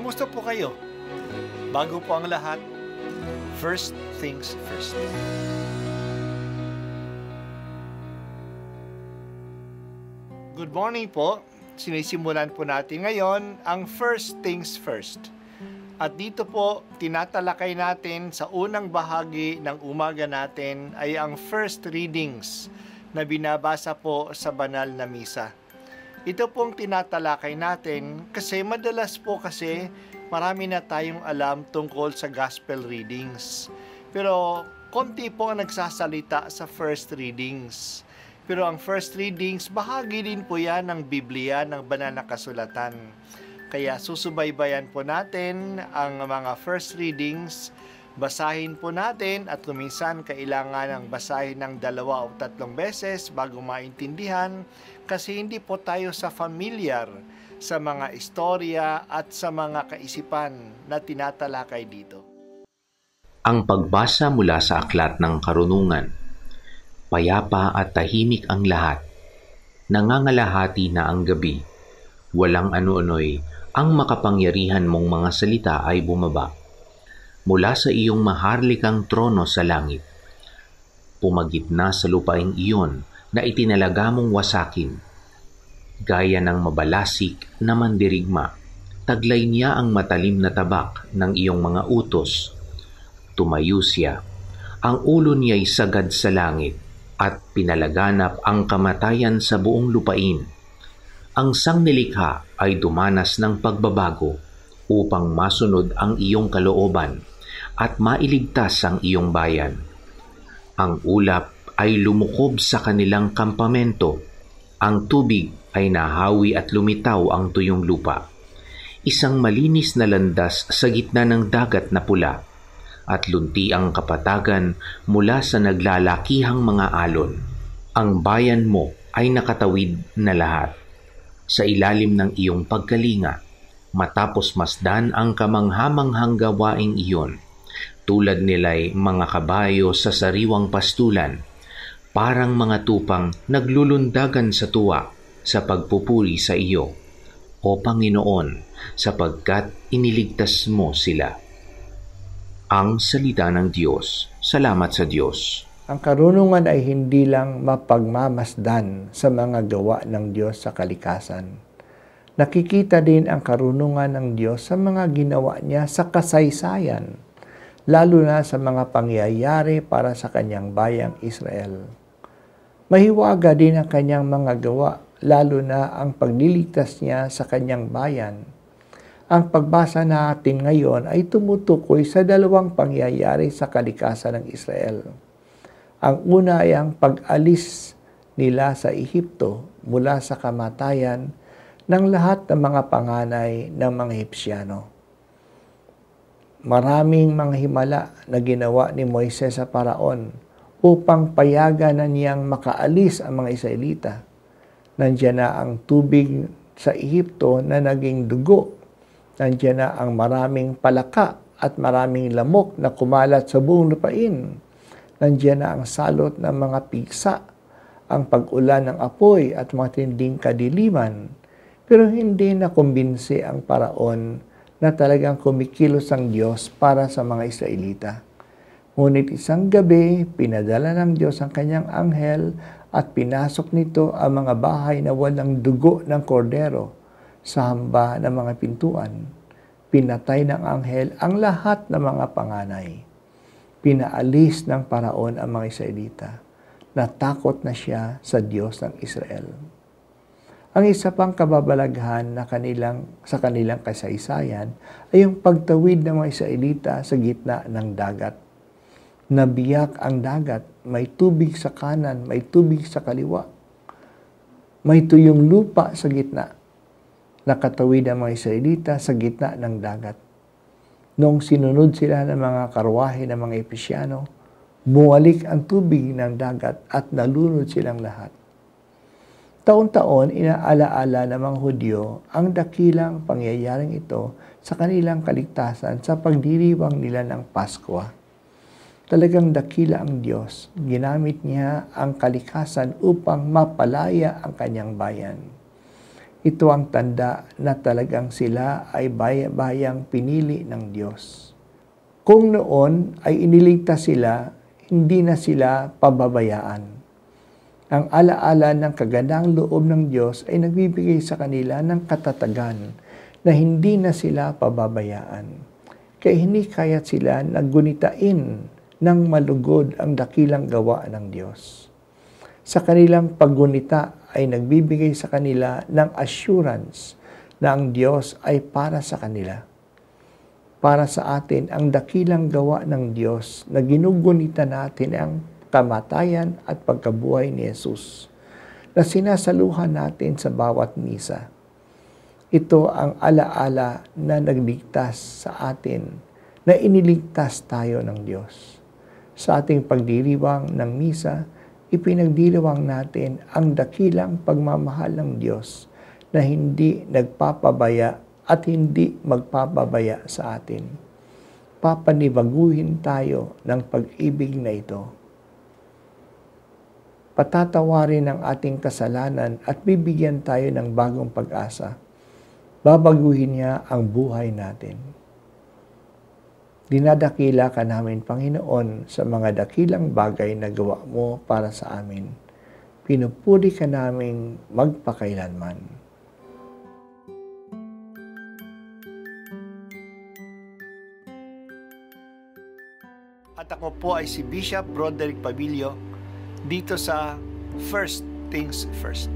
Kumusta po kayo? Bago po ang lahat, first things first. Good morning po. Sinisimulan po natin ngayon ang first things first. At dito po, tinatalakay natin sa unang bahagi ng umaga natin ay ang first readings na binabasa po sa banal na misa. Ito pong tinatalakay natin kasi madalas po kasi marami na tayong alam tungkol sa gospel readings. Pero konti po ang nagsasalita sa first readings. Pero ang first readings, bahagi din po yan ng Biblia, ng banal na kasulatan. Kaya susubaybayan po natin ang mga first readings, basahin po natin at kuminsan kailangan ng basahin ng 2 o 3 beses bago maintindihan kasi hindi po tayo sa familiar sa mga istorya at sa mga kaisipan na tinatalakay dito. Ang pagbasa mula sa Aklat ng Karunungan. Payapa at tahimik ang lahat. Nangangalahati na ang gabi. Walang ano-ano'y ang makapangyarihan mong mga salita ay bumaba. Mula sa iyong maharlikang trono sa langit. Pumagitna sa lupaing iyon na itinalaga mong wasakin. Gaya ng mabalasik na mandirigma, taglay niya ang matalim na tabak ng iyong mga utos. Tumayo siya. Ang ulo niya'y sagad sa langit at pinalaganap ang kamatayan sa buong lupain. Ang sangnilikha ay dumanas ng pagbabago upang masunod ang iyong kalooban at mailigtas ang iyong bayan. Ang ulap ay lumukob sa kanilang kampamento. Ang tubig ay nahawi at lumitaw ang tuyong lupa. Isang malinis na landas sa gitna ng dagat na pula at lunti ang kapatagan mula sa naglalakihang mga alon. Ang bayan mo ay nakatawid na lahat. Sa ilalim ng iyong pagkalinga, matapos masdan ang kamanghamanghang gawaing iyon, tulad nila'y mga kabayo sa sariwang pastulan, parang mga tupang naglulundagan sa tuwa sa pagpupuri sa iyo, O Panginoon, sapagkat iniligtas mo sila. Ang salita ng Diyos. Salamat sa Diyos. Ang karunungan ay hindi lang mapagmamasdan sa mga gawa ng Diyos sa kalikasan. Nakikita din ang karunungan ng Diyos sa mga ginawa niya sa kasaysayan, lalo na sa mga pangyayari para sa kanyang bayang Israel. Mahiwaga din ang kanyang mga gawa, lalo na ang pagliligtas niya sa kanyang bayan. Ang pagbasa natin ngayon ay tumutukoy sa 2 pangyayari sa kalikasan ng Israel. Ang una ay ang pag-alis nila sa Ehipto mula sa kamatayan ng lahat ng mga panganay ng mga Ehipsyano. Maraming mga himala na ginawa ni Moises sa Paraon upang payagan na niyang makaalis ang mga Israelita. Nandiyan na ang tubig sa Ehipto na naging dugo. Nandiyan na ang maraming palaka at maraming lamok na kumalat sa buong lupain. Nandiyan na ang salot ng mga piksa, ang pag-ulan ng apoy at matinding kadiliman. Pero hindi na kumbinsi ang Paraon na talagang kumikilos ang Diyos para sa mga Israelita. Ngunit isang gabi, pinadala ng Diyos ang kanyang anghel at pinasok nito ang mga bahay na walang dugo ng kordero sa hamba ng mga pintuan. Pinatay ng anghel ang lahat ng mga panganay. Pinaalis ng Paraon ang mga Israelita. Natakot na siya sa Diyos ng Israel. Ang isa pang kababalaghan na sa kanilang kasaysayan ay yung pagtawid ng mga Israelita sa gitna ng dagat. Nabiyak ang dagat, may tubig sa kanan, may tubig sa kaliwa. May tuyong lupa sa gitna. Nakatawid ang mga Israelita sa gitna ng dagat. Noong sinunod sila ng mga karwahe ng mga Ehipsyano, bumalik ang tubig ng dagat at nalunod silang lahat. Taon-taon, inaalaala ng mga Hudyo ang dakilang pangyayaring ito sa kanilang kaligtasan sa pagdiriwang nila ng Paskwa. Talagang dakila ang Diyos. Ginamit niya ang kalikasan upang mapalaya ang kanyang bayan. Ito ang tanda na talagang sila ay bayang pinili ng Diyos. Kung noon ay iniligtas sila, hindi na sila pababayaan. Ang alaala ng kagandang loob ng Diyos ay nagbibigay sa kanila ng katatagan na hindi na sila pababayaan. Kaya hindi kaya't sila naggunitain ng malugod ang dakilang gawa ng Diyos. Sa kanilang paggunita ay nagbibigay sa kanila ng assurance na ang Diyos ay para sa kanila. Para sa atin, ang dakilang gawa ng Diyos na ginugunita natin ang kamatayan at pagkabuhay ni Jesus na sinasaluhan natin sa bawat misa. Ito ang alaala na nagligtas sa atin, na iniligtas tayo ng Diyos. Sa ating pagdiriwang ng misa, ipinagdiriwang natin ang dakilang pagmamahal ng Diyos na hindi nagpapabaya at hindi magpapabaya sa atin. Papanibaguhin tayo ng pag-ibig na ito. Patatawarin ang ating kasalanan at bibigyan tayo ng bagong pag-asa. Babaguhin niya ang buhay natin. Dinadakila ka namin, Panginoon, sa mga dakilang bagay na gawa mo para sa amin. Pinupuri ka namin magpakailanman. At ako po ay si Bishop Broderick Pabilio dito sa First Things First.